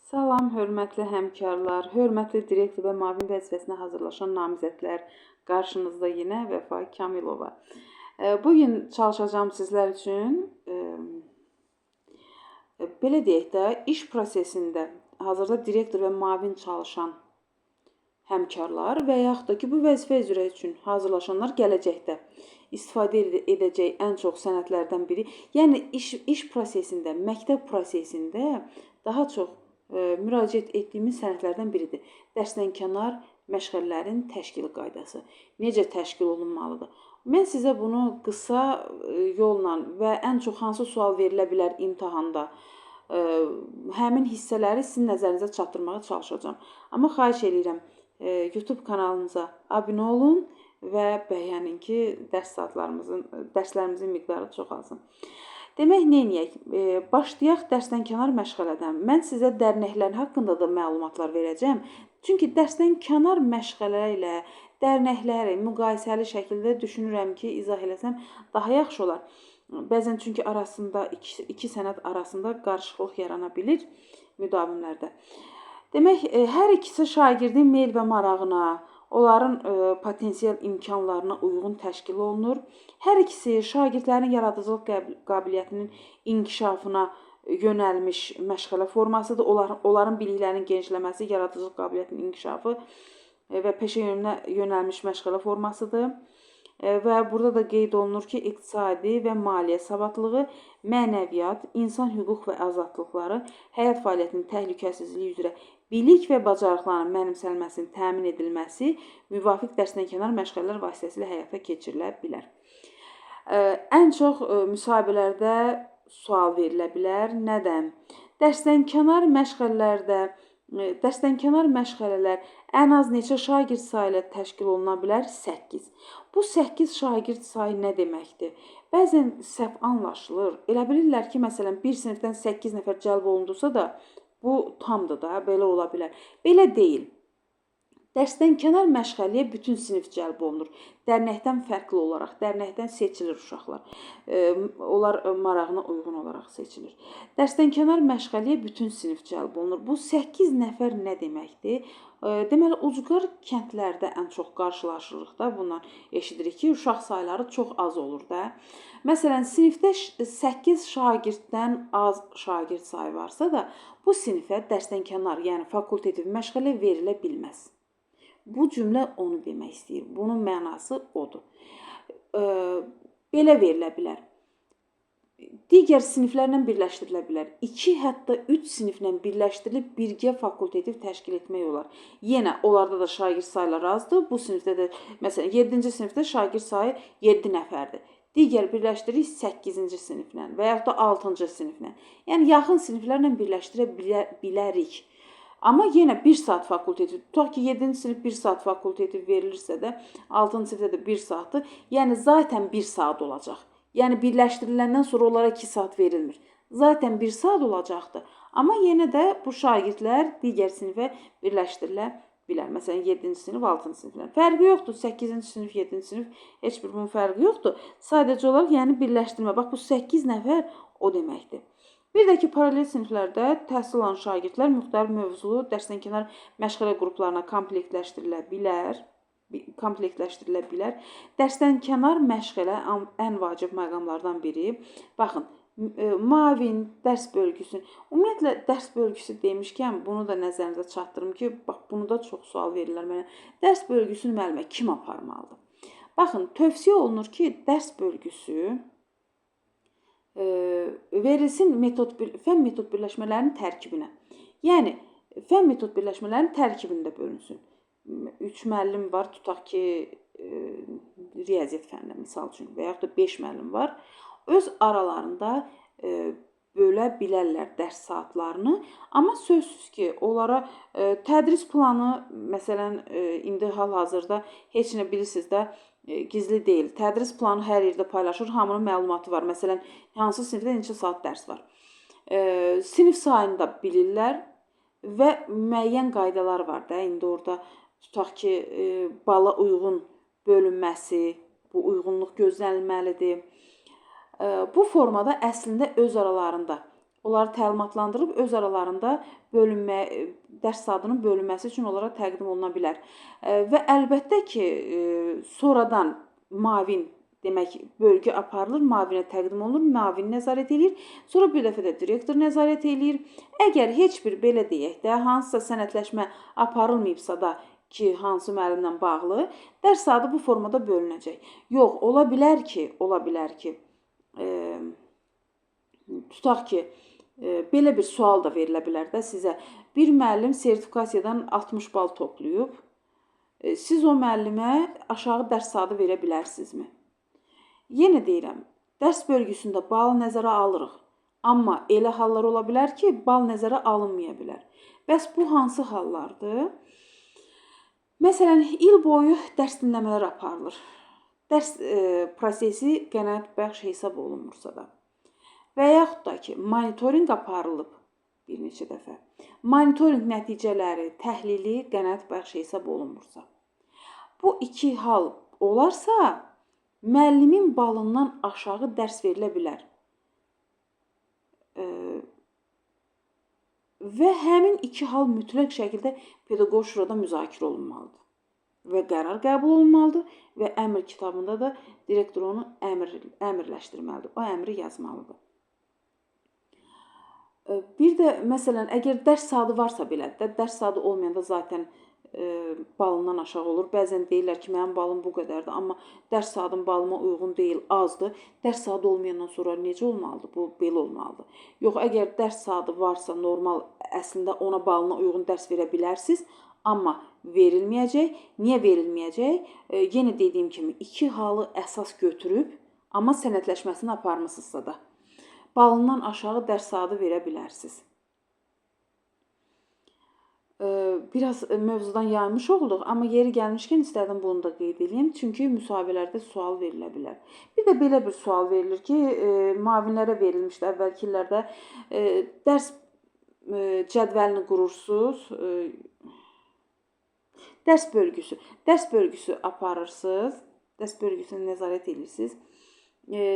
Salam, hörmətli həmkarlar, hörmətli direktor və müavin vəzifəsinə hazırlaşan namizədlər, qarşınızda yenə Vəfa Kamilova. Bugün çalışacağım sizlər üçün, belə deyək də, iş prosesində hazırda direktor və müavin çalışan həmkarlar və yaxud da ki, bu vəzifə üzrə üçün hazırlaşanlar gələcəkdə istifadə edəcək ən çox sənədlərdən biri. Yəni, iş prosesində, məktəb prosesində daha çox müraciət etdiyimiz sənədlərdən biridir. Dərsdənkənar məşğələlərin təşkili qaydası. Necə təşkil olunmalıdır? Mən sizə bunu qısa yolla və ən çox hansı sual verilə bilər imtahanda, həmin hissələri sizin nəzərinizə çatdırmağa çalışacağım. Amma xahiş edirəm, YouTube kanalımıza abunə olun və bəyənin ki, dərslərimizin miqdarı çoxalsın. Demək, neyniyək? Başlayaq dərsdənkənar məşğələdən. Mən sizə dərnəklər haqqında da məlumatlar verəcəm. Çünki dərsdənkənar məşğələ ilə dərnəkləri müqayisəli şəkildə düşünürəm ki, izah eləsəm daha yaxşı olar. Bəzən çünki arasında, iki sənəd arasında qarışıqlıq yarana bilir müdavimlərdə. Demək, hər ikisi şagirdin meyl və marağına, onların potensial imkanlarına uyğun təşkil olunur. Hər ikisi şagirdlərin yaradıcılıq qabiliyyətinin inkişafına yönəlmiş məşğələ formasıdır. Onların biliklərinin genişləməsi, yaradıcılıq qabiliyyətinin inkişafı və peşə yönünə yönəlmiş məşğələ formasıdır. Və burada da qeyd olunur ki, iqtisadi və maliyyə savadlığı, mənəviyyat, insan hüquq və azadlıqları, həyat fəaliyyətinin təhlükəsizliyi üzrə bilik və bacarıqların mənimsənilməsinin təmin edilməsi müvafiq dərsdənkənar məşğələlər vasitəsilə həyata keçirilə bilər. Ən çox müsahibələrdə sual verilə bilər. Nədən? Dərsdənkənar məşğələlər ən az neçə şagird sayı ilə təşkil oluna bilər? 8. Bu 8 şagird sayı nə deməkdir? Bəzən səhv anlaşılır. Elə bilirlər ki, məsələn, bir sinifdən 8 nəfər cəlb olundusa da, bu tamdır da, belə ola bilər. Belə deyil. Dərsdənkənar məşğəliyə bütün sinif cəlb olunur. Dərnəkdən fərqli olaraq, dərnəkdən seçilir uşaqlar. Onlar marağına uyğun olaraq seçilir. Dərsdənkənar məşğəliyə bütün sinif cəlb olunur. Bu 8 nəfər nə deməkdir? Deməli, ucqar kəndlərdə ən çox qarşılaşırıq da, bundan eşidirik ki, uşaq sayları çox az olur da. Məsələn, sinifdə 8 şagirddən az şagird sayı varsa da, bu sinifə dərsdənkənar, yəni fakultativ məşğələ verilə bilməz. Bu cümlə onu demək istəyir. Bunun mənası odur. Belə verilə bilər. Digər siniflərlə birləşdirilə bilər. 2, hətta 3 siniflə birləşdirilib birgə fakultativ təşkil etmək olar. Yenə, onlarda da şagird sayıları azdır. Bu sinifdə də, məsələn, 7-ci sinifdə şagird sayı 7 nəfərdir. Digər birləşdiririk 8-ci siniflə və yaxud da 6-cı siniflə. Yəni, yaxın siniflərlə birləşdirə bilərik. Amma yenə 1 saat fakultativ, tutaq ki, 7-ci sinif 1 saat fakultativ verilirsə də, 6-cı sinifdə də 1 saatdır. Yəni, zaten 1 saat olacaq. Yəni, birləşdiriləndən sonra onlara 2 saat verilmir. Zaten 1 saat olacaqdır. Amma yenə də bu şagirdlər digər sinifə birləşdirilə bilər. Məsələn, 7-ci sinif, 6-cı siniflə. Fərqi yoxdur. 8-ci sinif, 7-ci sinif, heç bir bunun fərqi yoxdur. Sadəcə olaraq, yəni, birləşdirmə. Bax, bu 8 nəfər o deməkdir. Bir də ki, paralel siniflərdə təhsil alan şagirdlər müxtəlif mövzulu dərsdənkənar məşğələ qruplarına komplektləşdirilə bilər. Dərsdənkənar məşğələ ən vacib məqamlardan biri. Baxın, müavin, dərs bölgüsü. Ümumiyyətlə, dərs bölgüsü demişkən, bunu da nəzərinizə çatdırım ki, bax, bunu da çox sual verirlər mənə. Dərs bölgüsünü müəllimə kim aparmalıdır? Baxın, tövsiyə olunur ki, dərs bölgüsü verilsin fən metod birləşmələrinin tərkibinə. Yəni, fən metod birləşmələrinin tərkibində bölünsün. 3 müəllim var, tutaq ki, riyaziyyat fəninə, misal üçün, və yaxud da 5 müəllim var. Öz aralarında bölə bilərlər dərs saatlarını, amma sözsüz ki, onlara tədris planı, məsələn, indi hal-hazırda heç nə bilirsiniz də, gizli deyil. Tədris planı hər yerdə paylaşır, hamının məlumatı var. Məsələn, hansı sinifdə neçə saat dərs var. Sinif sayını da bilirlər və müəyyən qaydalar var da. İndi orada tutaq ki, bala uyğun bölünməsi, bu uyğunluq gözlənilməlidir. Bu formada əslində öz aralarında onları təlimatlandırıb öz aralarında bölünmə, dərs saatının bölünməsi üçün onlara təqdim oluna bilər. Və əlbəttə ki, sonradan müavin demək bölgü aparılır, müavinə təqdim olunur, müavin nəzarət eləyir. Sonra bir dəfə də direktor nəzarət eləyir. Əgər heç bir belə deyək də, hansısa sənədləşmə aparılmayıbsa da ki, hansı müəllimlə bağlı, dərs saatı bu formada bölünəcək. Yox, ola bilər ki, tutaq ki, belə bir sual da verilə bilər də sizə. Bir müəllim sertifikasiyadan 60 bal toplayıb. Siz o müəllimə aşağı dərs saatı verə bilərsinizmi? Yenə deyirəm, dərs bölgüsündə balı nəzərə alırıq. Amma elə hallar ola bilər ki, bal nəzərə alınmaya bilər. Bəs bu hansı hallardır? Məsələn, il boyu dərs dinləmələr aparılır. Dərs prosesi qənaətbəxş hesab olunmursa da. Və yaxud da ki, monitorinq aparılıb bir neçə dəfə. Monitorinq nəticələri, təhlili qənaətbəxş hesab olunmursa. Bu iki hal olarsa, müəllimin balından aşağı dərs verilə bilər. Və həmin iki hal mütləq şəkildə pedaqoq şurada müzakirə olunmalıdır. Və qərar qəbul olunmalıdır və əmr kitabında da direktor onu əmrləşdirməlidir. O əmri yazmalıdır. Bir də, məsələn, əgər dərs saatı varsa belə, dərs saatı olmayanda zaten balından aşağı olur. Bəzən deyirlər ki, mənim balım bu qədərdir, amma dərs saatım balıma uyğun deyil, azdır. Dərs saatı olmayandan sonra necə olmalıdır? Bu, belə olmalıdır. Yox, əgər dərs saatı varsa, normal, əslində ona balına uyğun dərs verə bilərsiniz, amma verilməyəcək. Niyə verilməyəcək? Yenə dediyim kimi, iki halı əsas götürüb, amma sənədləşməsini aparmısınızsa da, balından aşağı dərs saatı verə bilərsiniz. Biraz mövzudan yaymış olduq, amma yeri gəlmişkən istədim bunu da qeyd edeyim. Çünki müsahibələrdə sual verilə bilər. Bir də belə bir sual verilir ki, müavinlərə verilmişdi əvvəlki illərdə. Dərs cədvəlini qurursunuz, dərs bölgüsü aparırsınız, dərs bölgüsünü nəzarət edirsiniz.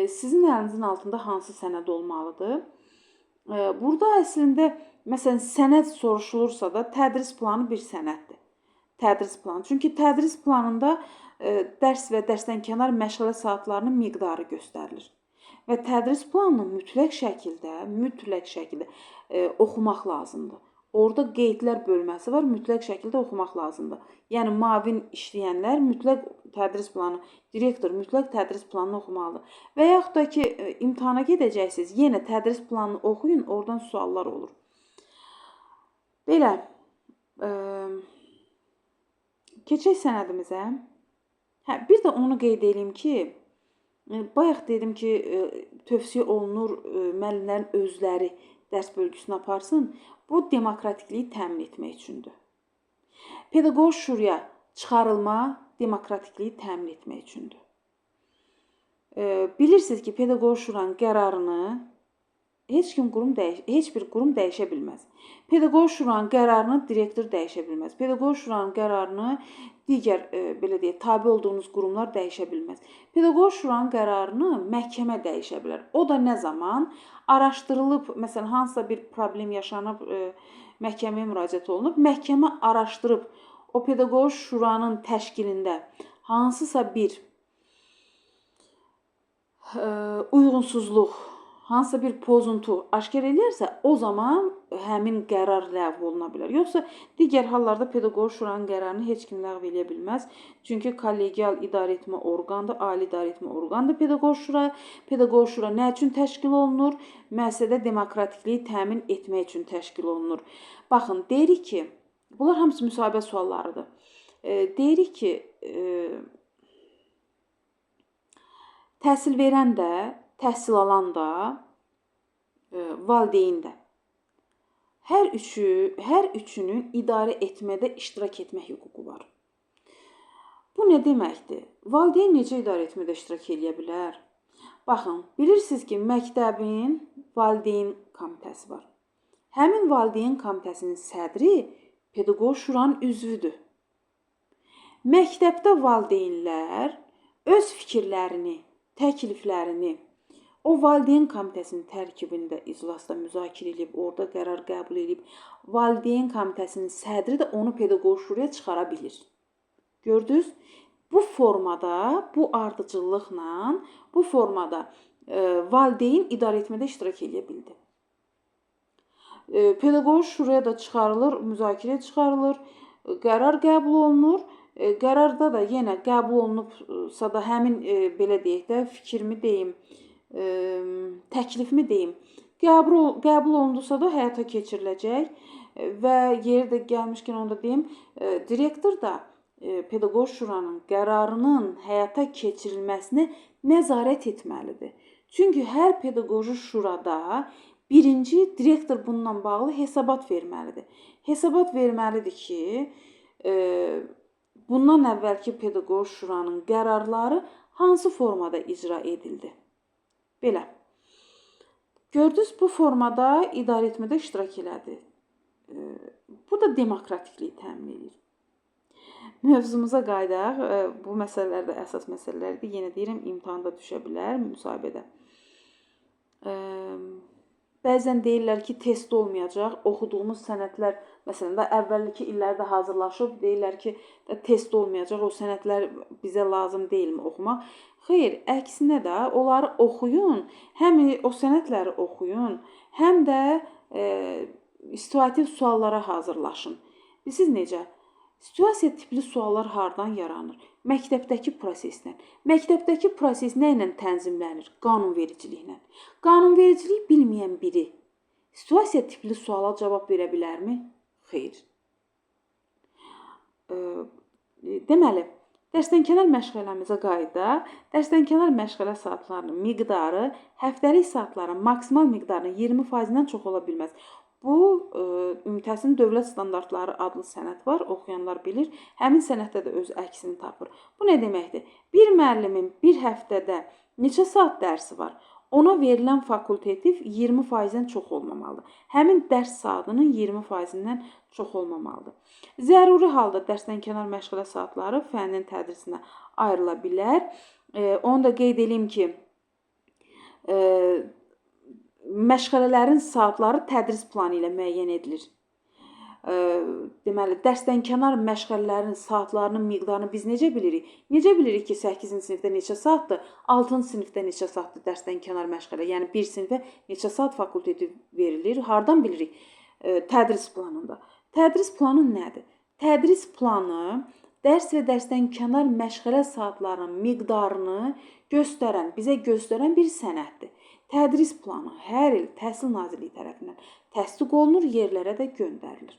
Sizin əlinizin altında hansı sənəd olmalıdır? Burada əslində, məsələn, sənəd soruşulursa da, tədris planı bir sənəddir. Tədris planı. Çünki tədris planında dərs və dərsdən kənar məşğələ saatlarının miqdarı göstərilir. Və tədris planını mütləq şəkildə oxumaq lazımdır. Orada qeydlər bölməsi var, mütləq şəkildə oxumaq lazımdır. Yəni, müavin işləyənlər mütləq tədris planı, direktor mütləq tədris planını oxumalıdır. Və yaxud da ki, imtahana gedəcəksiniz, yenə tədris planını oxuyun, oradan suallar olur. Belə, keçək sənədimizə. Bir də onu qeyd edeyim ki, bayaq dedim ki, tövsiyə olunur müəllimlərin özləri dərs bölgüsünü aparsın. Bu, demokratikliyi təmin etmək üçündür. Pedaqoq şuraya çıxarılma demokratikliyi təmin etmək üçündür. Bilirsiniz ki, pedaqoq şuranın qərarını heç bir qurum dəyişə bilməz. Pedaqoq şuranın qərarını direktor dəyişə bilməz. Pedaqoq şuranın qərarını digər, belə deyək, tabe olduğunuz qurumlar dəyişə bilməz. Pedaqoq şuranın qərarını məhkəmə dəyişə bilər. O da nə zaman? Araşdırılıb, məsələn, hansısa bir problem yaşanıb, məhkəməyə müraciət olunub, məhkəmə araşdırıb, o pedaqoq şuranın təşkilində hansısa bir uyğunsuzluq, hansısa bir pozuntu aşkar eləyərsə, o zaman həmin qərar ləğv oluna bilər. Yoxsa digər hallarda pedaqoq şuranın qərarını heç kim ləğv eləyə bilməz. Çünki kollegial idarəetmə orqandır, ali idarəetmə orqandır pedaqoq şura. Pedaqoq şura nə üçün təşkil olunur? Müəssisədə demokratikliyi təmin etmək üçün təşkil olunur. Baxın, deyirik ki, bunlar hamısı müsahibə suallarıdır. Deyirik ki, təhsil verən də, təhsil alan da, valideyn də. Hər üçünün idarə etmədə iştirak etmək hüququ var. Bu nə deməkdir? Valideyn necə idarə etmədə iştirak edə bilər? Baxın, bilirsiniz ki, məktəbin valideyn komitəsi var. Həmin valideyn komitəsinin sədri pedaqoq şuranın üzvüdür. Məktəbdə valideynlər öz fikirlərini, təkliflərini O valideyn komitəsinin tərkibində iclasda müzakirə edib, orada qərar qəbul edib, valideyn komitəsinin sədri də onu pedaqoji şuraya çıxara bilir. Gördünüz? Bu formada, bu ardıcıllıqla, bu formada valideyn idarə etmədə iştirak edə bildi. Pedaqoji şuraya da çıxarılır, müzakirəyə çıxarılır, qərar qəbul olunur. Qərarda da yenə qəbul olunubsa da həmin belə deyək də fikrimi deyim, təklifimi deyim, qəbul olundusa da həyata keçiriləcək və yeri də gəlmişkən onu da deyim, direktor da pedaqoji şuranın qərarının həyata keçirilməsinə nəzarət etməlidir. Çünki hər pedaqoji şurada birinci direktor bununla bağlı hesabat verməlidir. Hesabat verməlidir ki, bundan əvvəlki pedaqoji şuranın qərarları hansı formada icra edildi? Belə. Gördünüz, bu formada idarə etmədə iştirak elədi. Bu da demokratikliyi təmin edir. Mövzumuza qayıdaq. Bu məsələlər də əsas məsələlərdir. Yenə deyirəm, imtahanda düşə bilər, müsahibədə. Bəzən deyirlər ki, test olmayacaq. Oxuduğumuz sənədlər, məsələn də əvvəlki illərdə hazırlaşıb, deyirlər ki, test olmayacaq. O sənədlər bizə lazım deyilmi oxumaq? Xeyr, əksinə də onları oxuyun, həm o sənədləri oxuyun, həm də situativ suallara hazırlaşın. Bilirsiniz necə? Situasiya tipli suallar hardan yaranır? Məktəbdəki prosesdən. Məktəbdəki proses nə ilə tənzimlənir? Qanunvericiliklə. Qanunvericilik bilməyən biri situasiya tipli suala cavab verə bilərmi? Xeyr. Deməli, dərsdənkənar məşğələmizə qayıdaq. Dərsdənkənar məşğələ saatlarının miqdarı həftəlik saatların maksimal miqdarının 20%-dən çox ola bilməz. Bu, Ümumi Təhsilin Dövlət Standartları adlı sənəd var, oxuyanlar bilir. Həmin sənəddə də öz əksini tapır. Bu nə deməkdir? Bir müəllimin bir həftədə neçə saat dərsi var? Ona verilən fakultativ 20%-dən çox olmamalıdır. Həmin dərs saatının 20%-dən çox olmamalıdır. Zəruri halda dərsdənkənar məşğələ saatları fənnin tədrisinə ayrıla bilər. Onu da qeyd edeyim ki, məşğələlərin saatları tədris planı ilə müəyyən edilir. Deməli, dərsdənkənar məşğələlərin saatlarının miqdarını biz necə bilirik? Necə bilirik ki, 8-ci sinifdə neçə saatdır, 6-cı sinifdə neçə saatdır dərsdənkənar məşğələ? Yəni, bir sinifə neçə saat fakultativ verilir? Hardan bilirik? Tədris planında. Tədris planı nədir? Tədris planı dərs və dərsdənkənar məşğələ saatlarının miqdarını bizə göstərən bir sənəddir. Tədris planı hər il Təhsil Nazirliyi tərəfindən təsdiq olunur, yerlərə də göndərilir.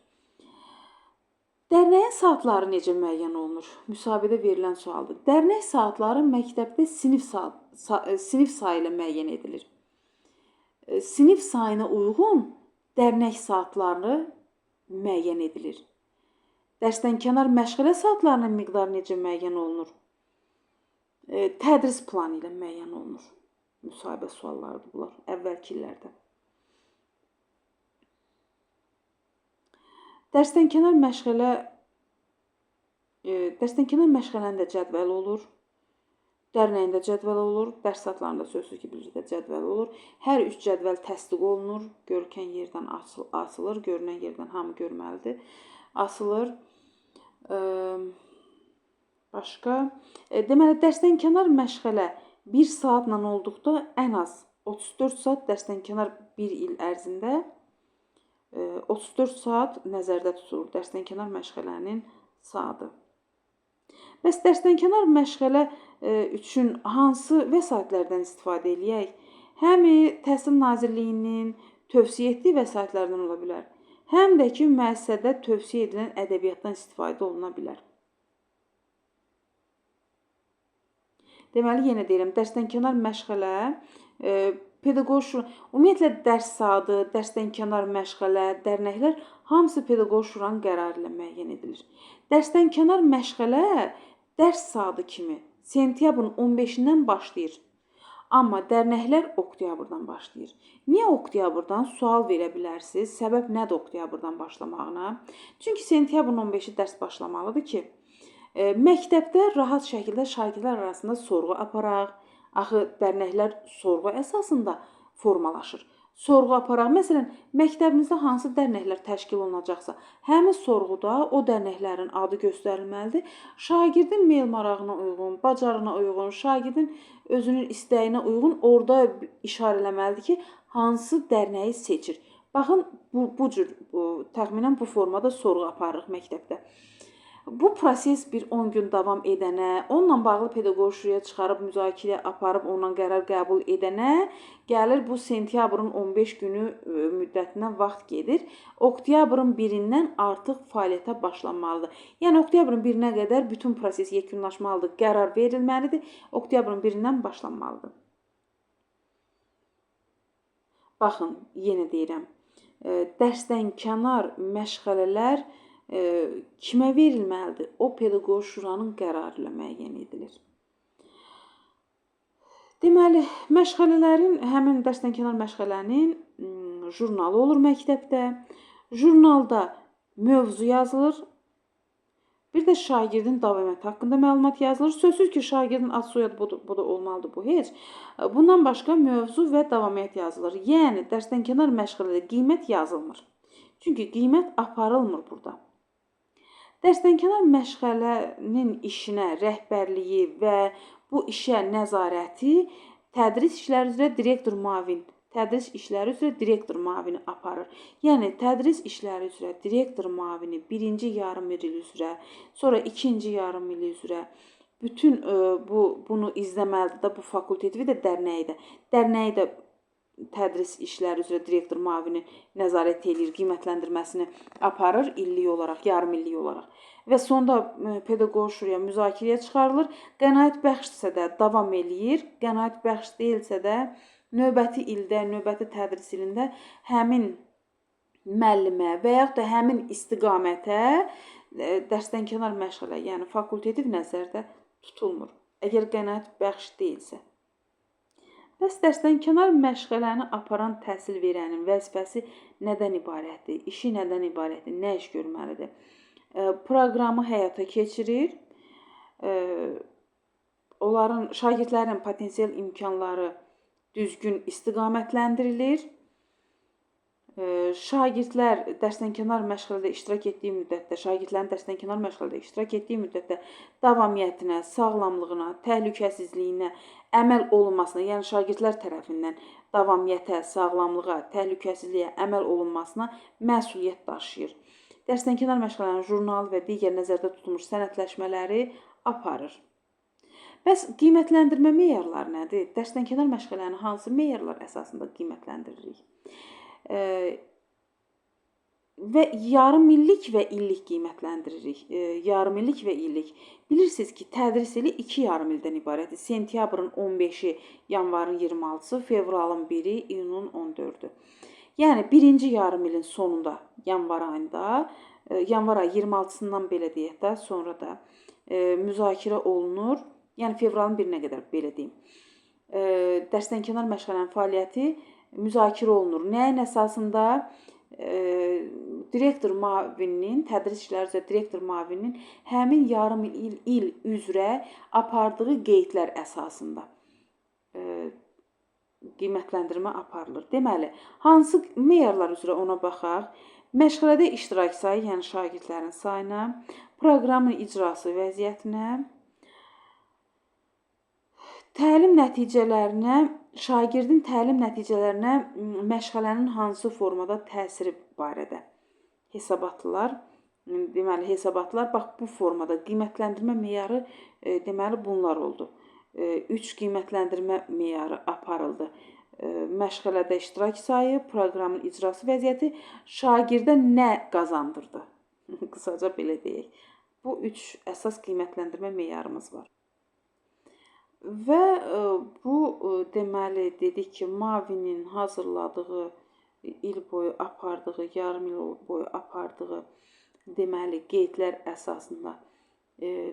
Dərnəyin saatları necə müəyyən olunur? Müsahibədə verilən sualdır. Dərnək saatları məktəbdə sinif sayı ilə müəyyən edilir. Sinif sayına uyğun dərnək saatları müəyyən edilir. Dərsdənkənar məşğələ saatlarının miqdarı necə müəyyən olunur? Tədris planı ilə müəyyən olunur. Müsahibə suallarıdır bunlar əvvəlki illərdə. Dərsdənkənar məşğələnin də cədvəli olur. Dərnəyin də cədvəli olur. Dərs saatlarında sözsüz ki, bircə də cədvəli olur. Hər üç cədvəl təsdiq olunur. Görkən yerdən asılır. Görünən yerdən hamı görməlidir. Asılır. Başqa. Deməli, dərsdənkənar məşğələ 1 saatla olduqda ən az 34 saat dərsdənkənar bir il ərzində 34 saat nəzərdə tutulur dərsdənkənar məşğələnin saatı. Bəs dərsdənkənar məşğələ üçün hansı vəsaitlərdən istifadə edək? Həm Təhsil Nazirliyinin tövsiyə etdiyi vəsaitlərdən ola bilər, həm də ki, müəssisədə tövsiyə edilən ədəbiyyatdan istifadə oluna bilər. Deməli, yenə deyirəm, dərsdənkənar məşğələ, pedaqoji, ümumiyyətlə dərs saatı, dərsdənkənar məşğələ, dərnəklər hamısı pedaqoji şuranın qərarı ilə müəyyən edilir. Dərsdənkənar məşğələ dərs saatı kimi sentyabrın 15-dən başlayır. Amma dərnəklər oktyabrdan başlayır. Niyə oktyabrdan? Sual verə bilərsiniz. Səbəb nədir oktyabrdan başlamağına? Çünki sentyabrın 15-i dərs başlamalıdır ki, məktəbdə rahat şəkildə şagirdlər arasında sorğu aparaq, Axı dərnəklər sorğu əsasında formalaşır. Sorğu aparaq. Məsələn, məktəbimizdə hansı dərnəklər təşkil olunacaqsa, həmin sorğuda o dərnəklərin adı göstərilməlidir. Şagirdin meyl marağına uyğun, bacarığına uyğun, şagirdin özünün istəyinə uyğun orada işarələməlidir ki, hansı dərnəyi seçir. Baxın, bu cür təxminən bu formada sorğu aparırıq məktəbdə. Bu proses bir 10 gün davam edənə, onunla bağlı pedaqoji şuraya çıxarıb müzakirə aparıb ondan qərar qəbul edənə gəlir bu sentyabrın 15 günü müddətinə vaxt gedir. Oktyabrın 1-dən artıq fəaliyyətə başlanmalıdır. Yəni oktyabrın 1-nə qədər bütün proses yekunlaşmalıdır, qərar verilməlidir. Oktyabrın 1-dən başlanmalıdır. Baxın, yenə deyirəm. Dərsdən kənar məşğələlər kimə verilməlidir? O pedaqoji şuranın qərarı ilə müəyyən edilir. Deməli, məşğələlərin, həmin dərsdənkənar məşğələnin jurnalı olur məktəbdə. Jurnalda mövzu yazılır. Bir də şagirdin davamiyyəti haqqında məlumat yazılır. Sözsüz ki, şagirdin ad soyadı bu da olmalıdır bu heç. Bundan başqa mövzu və davamiyyət yazılır. Yəni, dərsdənkənar məşğələdə qiymət yazılmır. Çünki qiymət aparılmır burada. Dərsdənkənar məşğələnin işinə rəhbərliyi və bu işə nəzarəti tədris işləri üzrə direktor müavin, tədris işləri üzrə direktor müavini aparır. Yəni, tədris işləri üzrə direktor müavini birinci yarım il üzrə, sonra ikinci yarım il üzrə bütün bunu izləməlidir də bu fakulteti və dərnəyi də. Dərnəyi də tədris işləri üzrə direktor müavini nəzarət edir, qiymətləndirməsini aparır illik olaraq, yarım illik olaraq. Və sonda pedaqoji şuraya müzakirəyə çıxarılır. Qənaət bəxşdirsə də davam eləyir, qənaət bəxş deyilsə də növbəti ildə, növbəti tədris ilində həmin müəllimə və yaxud da həmin istiqamətə dərsdənkənar məşğələ, yəni fakultativ nəzərdə tutulmur, əgər qənaət bəxş deyilsə. Bəs dərsdənkənar məşğələni aparan təhsil verənin vəzifəsi nədən ibarətdir? İşi nədən ibarətdir? Nə iş görməlidir? Proqramı həyata keçirir. Onların, şagirdlərin potensial imkanları düzgün istiqamətlendirilir. Şagirdlər dərsdənkənar məşğələdə iştirak etdiyi müddətdə, şagirdlərin dərsdənkənar məşğələdə iştirak etdiyi müddətdə davamiyyətinə, sağlamlığına, təhlükəsizliyinə əməl olunmasına, yəni şagirdlər tərəfindən davamiyyətə, sağlamlığa, təhlükəsizliyə əməl olunmasına məsuliyyət daşıyır. Dərsdənkənar məşğələnin jurnalı və digər nəzərdə tutulmuş sənədləşmələri aparır. Bəs qiymətləndirmə meyarları nədir? Dərsdənkənar məşğələni hansı meyarlar əsasında qiymətləndiririk? Və yarım illik və illik qiymətləndiririk. Yarım illik və illik. Bilirsiniz ki, tədris ili 2 yarım ildən ibarətdir. Sentyabrın 15-i, yanvarın 26-sı, fevralın 1-i, iyunun 14-ü. Yəni, birinci yarım ilin sonunda, yanvar ayında, yanvar ayı 26-sından belə deyək də, sonra da müzakirə olunur. Yəni, fevralın 1-nə qədər belə deyim. Dərsdənkənar məşğələnin fəaliyyəti müzakirə olunur. Nəyin əsasında? Direktor müavininin, tədris işləri üzrə direktor müavininin həmin yarım il üzrə apardığı qeydlər əsasında qiymətləndirmə aparılır. Deməli, hansı meyarlar üzrə ona baxaq? Məşğələdə iştirak sayı, yəni şagirdlərin sayına, proqramın icrası vəziyyətinə, təlim nəticələrinə, şagirdin təlim nəticələrinə məşğələnin hansı formada təsiri barədə hesabatlar. Deməli, hesabatlar bax bu formada qiymətləndirmə meyarı deməli bunlar oldu. 3 qiymətləndirmə meyarı aparıldı. Məşğələdə iştirak sayı, proqramın icrası vəziyyəti, şagirdə nə qazandırdı? Qısaca belə deyək. Bu 3 əsas qiymətləndirmə meyarımız var. Və bu deməli dedik ki, müavinin hazırladığı, il boyu apardığı, yarım il boyu apardığı deməli qeydlər əsasında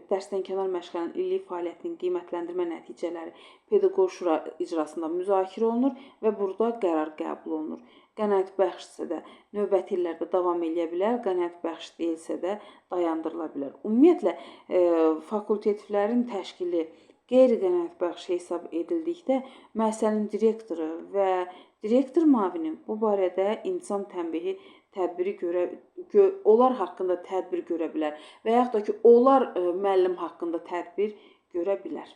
dərsdənkənar məşğələnin illik fəaliyyətinin qiymətləndirmə nəticələri pedaqoji şura icrasında müzakirə olunur və burada qərar qəbul olunur. Qənaət bəxşdirsə də növbəti illərdə davam edə bilər, qənaət bəxş deyilsə də dayandırıla bilər. Ümumiyyətlə, fakultetivlərin təşkili qeyri-qənaətbəxş hesab edildikdə müəssisənin direktoru və direktor müavini bu barədə insan tənbihi tədbiri onlar haqqında tədbir görə bilər və yaxud da ki, onlar müəllim haqqında tədbir görə bilər.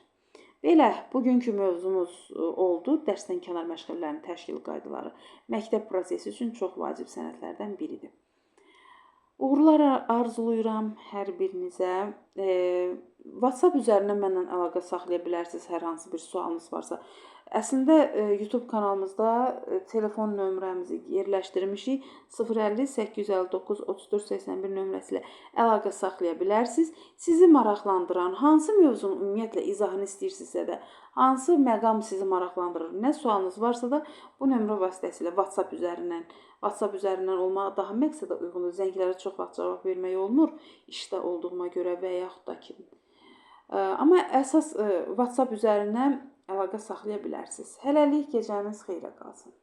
Belə, bugünkü mövzumuz oldu. Dərsdən kənar məşğələlərinin təşkil qaydaları məktəb prosesi üçün çox vacib sənədlərdən biridir. Uğurlar arzulayıram hər birinizə. WhatsApp üzərindən mənlə əlaqə saxlaya bilərsiniz, hər hansı bir sualınız varsa. Əslində YouTube kanalımızda telefon nömrəmizi yerləşdirmişik. 050 859 34 81 nömrəsi ilə əlaqə saxlaya bilərsiniz. Sizi maraqlandıran hansı mövzunun ümumiyyətlə izahını istəyirsinizsə də, hansı məqam sizi maraqlandırır, nə sualınız varsa da bu nömrə vasitəsilə WhatsApp üzərindən olmağı daha məqsədə uyğundur. Zənglərə çox vaxt cavab vermək olmur, işdə olduğuma görə və yaxud da ki. Amma əsas WhatsApp üzərindən əlaqə saxlaya bilərsiniz. Hələlik gecəniz xeyrə qalsın.